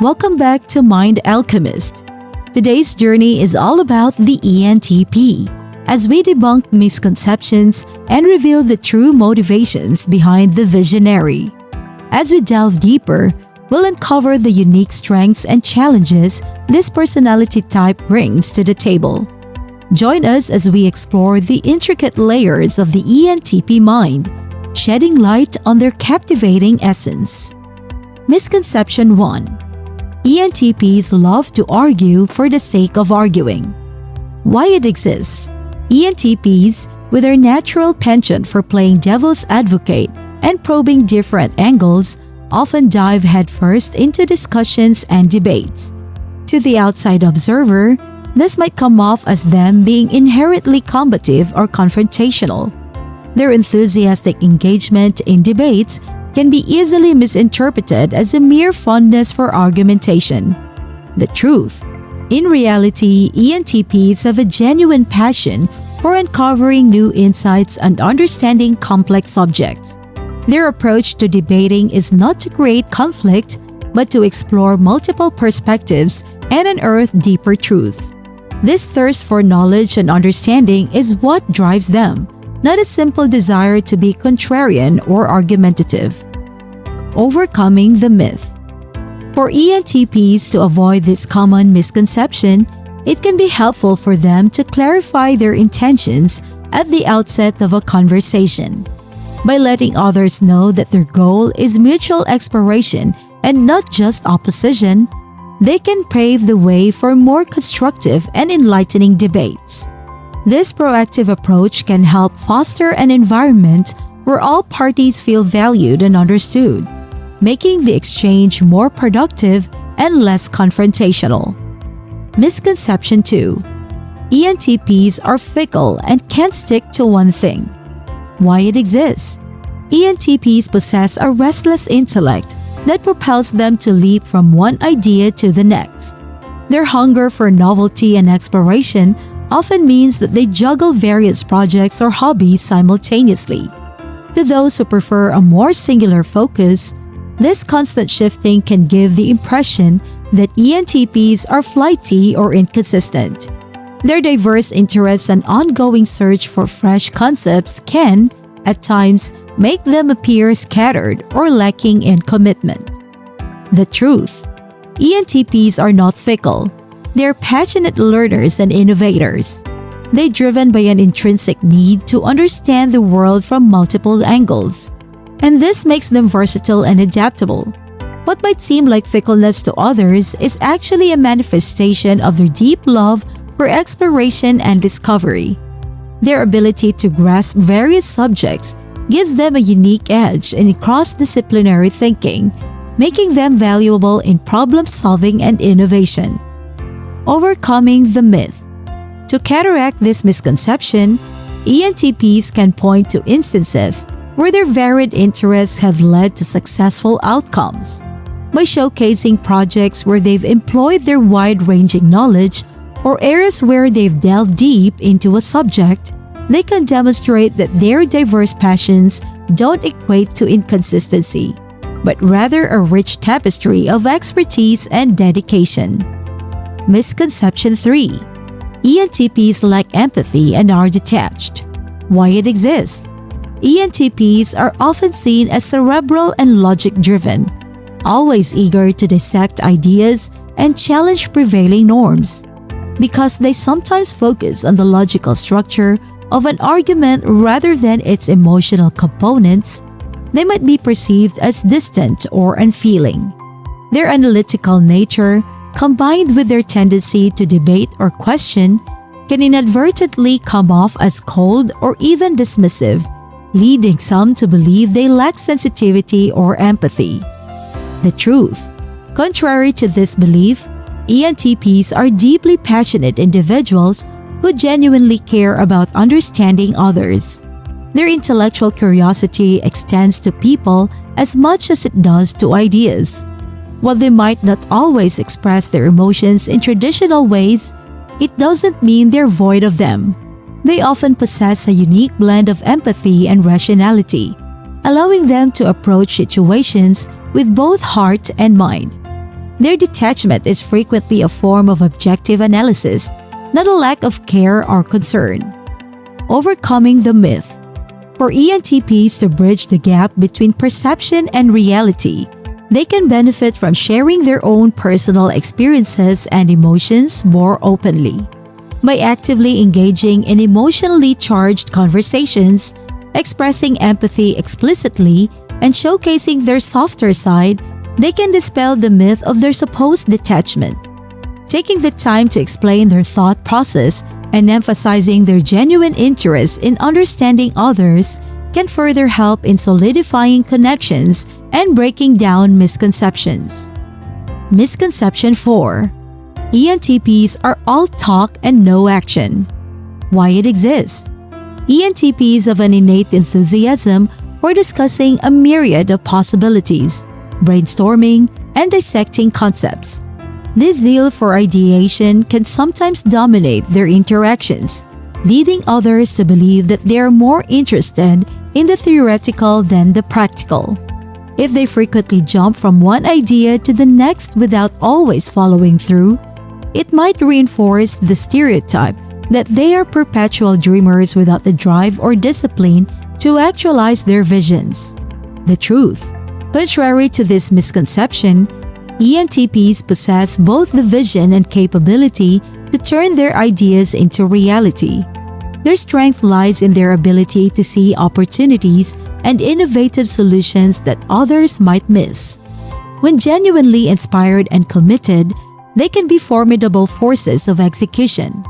Welcome back to Mind Alchemist. Today's journey is all about the ENTP, as we debunk misconceptions and reveal the true motivations behind the visionary. As we delve deeper, we'll uncover the unique strengths and challenges this personality type brings to the table. Join us as we explore the intricate layers of the ENTP mind, shedding light on their captivating essence. Misconception 1. ENTPs love to argue for the sake of arguing. Why it exists? ENTPs, with their natural penchant for playing devil's advocate and probing different angles, often dive headfirst into discussions and debates. To the outside observer, this might come off as them being inherently combative or confrontational. Their enthusiastic engagement in debates can be easily misinterpreted as a mere fondness for argumentation. The truth: in reality, ENTPs have a genuine passion for uncovering new insights and understanding complex subjects. Their approach to debating is not to create conflict, but to explore multiple perspectives and unearth deeper truths. This thirst for knowledge and understanding is what drives them, not a simple desire to be contrarian or argumentative. Overcoming the myth. For ENTPs to avoid this common misconception, it can be helpful for them to clarify their intentions at the outset of a conversation. By letting others know that their goal is mutual exploration and not just opposition, they can pave the way for more constructive and enlightening debates. This proactive approach can help foster an environment where all parties feel valued and understood, making the exchange more productive and less confrontational. Misconception 2. ENTPs are fickle and can't stick to one thing. Why it exists? ENTPs possess a restless intellect that propels them to leap from one idea to the next. Their hunger for novelty and exploration often means that they juggle various projects or hobbies simultaneously. To those who prefer a more singular focus, this constant shifting can give the impression that ENTPs are flighty or inconsistent. Their diverse interests and ongoing search for fresh concepts can, at times, make them appear scattered or lacking in commitment. The truth: ENTPs are not fickle. They're passionate learners and innovators. They're driven by an intrinsic need to understand the world from multiple angles, and this makes them versatile and adaptable. What might seem like fickleness to others is actually a manifestation of their deep love for exploration and discovery. Their ability to grasp various subjects gives them a unique edge in cross-disciplinary thinking, making them valuable in problem-solving and innovation. Overcoming the myth. To counteract this misconception, ENTPs can point to instances where their varied interests have led to successful outcomes. By showcasing projects where they've employed their wide-ranging knowledge or areas where they've delved deep into a subject, they can demonstrate that their diverse passions don't equate to inconsistency, but rather a rich tapestry of expertise and dedication. Misconception 3. ENTPs lack empathy and are detached. Why it exists? ENTPs are often seen as cerebral and logic-driven, always eager to dissect ideas and challenge prevailing norms. Because they sometimes focus on the logical structure of an argument rather than its emotional components, they might be perceived as distant or unfeeling. Their analytical nature, combined with their tendency to debate or question, can inadvertently come off as cold or even dismissive, leading some to believe they lack sensitivity or empathy. The truth: contrary to this belief, ENTPs are deeply passionate individuals who genuinely care about understanding others. Their intellectual curiosity extends to people as much as it does to ideas. While they might not always express their emotions in traditional ways, it doesn't mean they're void of them. They often possess a unique blend of empathy and rationality, allowing them to approach situations with both heart and mind. Their detachment is frequently a form of objective analysis, not a lack of care or concern. Overcoming the myth. For ENTPs to bridge the gap between perception and reality, they can benefit from sharing their own personal experiences and emotions more openly. By actively engaging in emotionally charged conversations, expressing empathy explicitly, and showcasing their softer side, they can dispel the myth of their supposed detachment. Taking the time to explain their thought process and emphasizing their genuine interest in understanding others can further help in solidifying connections and breaking down misconceptions. Misconception 4. ENTPs are all talk and no action. Why it exists? ENTPs have an innate enthusiasm for discussing a myriad of possibilities, brainstorming, and dissecting concepts. This zeal for ideation can sometimes dominate their interactions, leading others to believe that they are more interested in the theoretical than the practical. If they frequently jump from one idea to the next without always following through, it might reinforce the stereotype that they are perpetual dreamers without the drive or discipline to actualize their visions. The truth. Contrary to this misconception, ENTPs possess both the vision and capability to turn their ideas into reality. Their strength lies in their ability to see opportunities and innovative solutions that others might miss. When genuinely inspired and committed, they can be formidable forces of execution.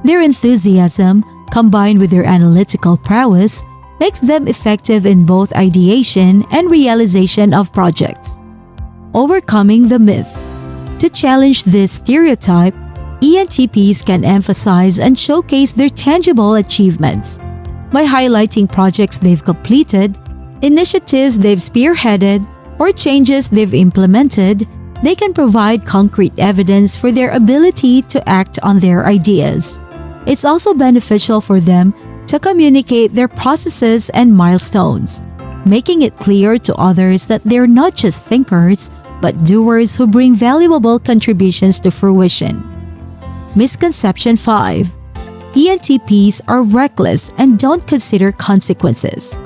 Their enthusiasm, combined with their analytical prowess, makes them effective in both ideation and realization of projects. Overcoming the myth. To challenge this stereotype, ENTPs can emphasize and showcase their tangible achievements. By highlighting projects they've completed, initiatives they've spearheaded, or changes they've implemented, they can provide concrete evidence for their ability to act on their ideas. It's also beneficial for them to communicate their processes and milestones, making it clear to others that they're not just thinkers, but doers who bring valuable contributions to fruition. Misconception 5. ENTPs are reckless and don't consider consequences.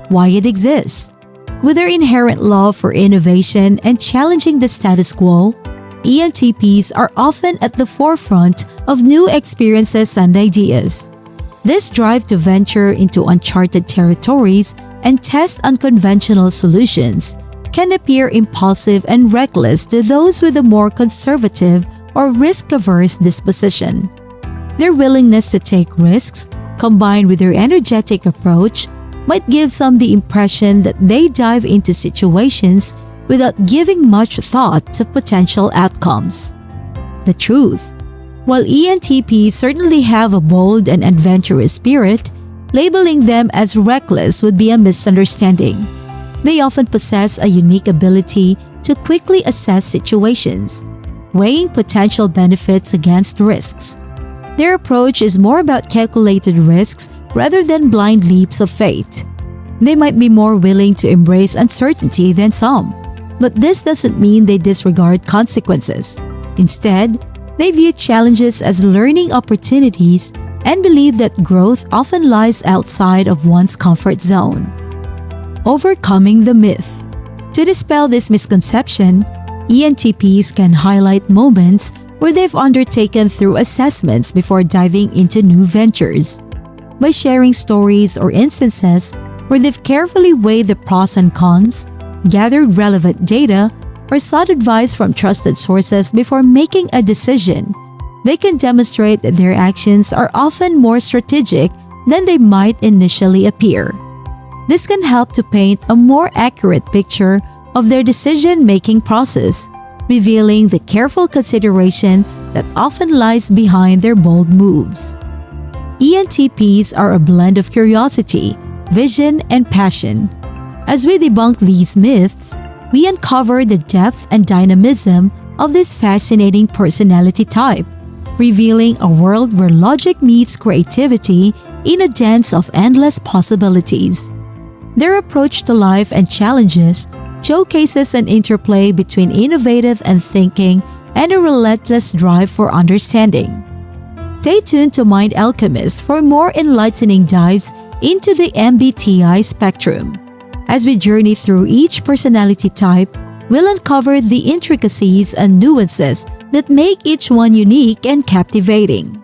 Why it exists? With their inherent love for innovation and challenging the status quo, ENTPs are often at the forefront of new experiences and ideas. This drive to venture into uncharted territories and test unconventional solutions can appear impulsive and reckless to those with a more conservative or risk-averse disposition. Their willingness to take risks, combined with their energetic approach, might give some the impression that they dive into situations without giving much thought to potential outcomes. The truth. While ENTPs certainly have a bold and adventurous spirit, labeling them as reckless would be a misunderstanding. They often possess a unique ability to quickly assess situations, weighing potential benefits against risks. Their approach is more about calculated risks rather than blind leaps of faith. They might be more willing to embrace uncertainty than some, but this doesn't mean they disregard consequences. Instead, they view challenges as learning opportunities and believe that growth often lies outside of one's comfort zone. Overcoming the myth. To dispel this misconception, ENTPs can highlight moments where they've undertaken through assessments before diving into new ventures. By sharing stories or instances where they've carefully weighed the pros and cons, gathered relevant data, or sought advice from trusted sources before making a decision, they can demonstrate that their actions are often more strategic than they might initially appear. This can help to paint a more accurate picture of their decision-making process, revealing the careful consideration that often lies behind their bold moves. ENTPs are a blend of curiosity, vision, and passion. As we debunk these myths, we uncover the depth and dynamism of this fascinating personality type, revealing a world where logic meets creativity in a dance of endless possibilities. Their approach to life and challenges showcases an interplay between innovative and thinking and a relentless drive for understanding. Stay tuned to Mind Alchemist for more enlightening dives into the MBTI spectrum. As we journey through each personality type, we'll uncover the intricacies and nuances that make each one unique and captivating.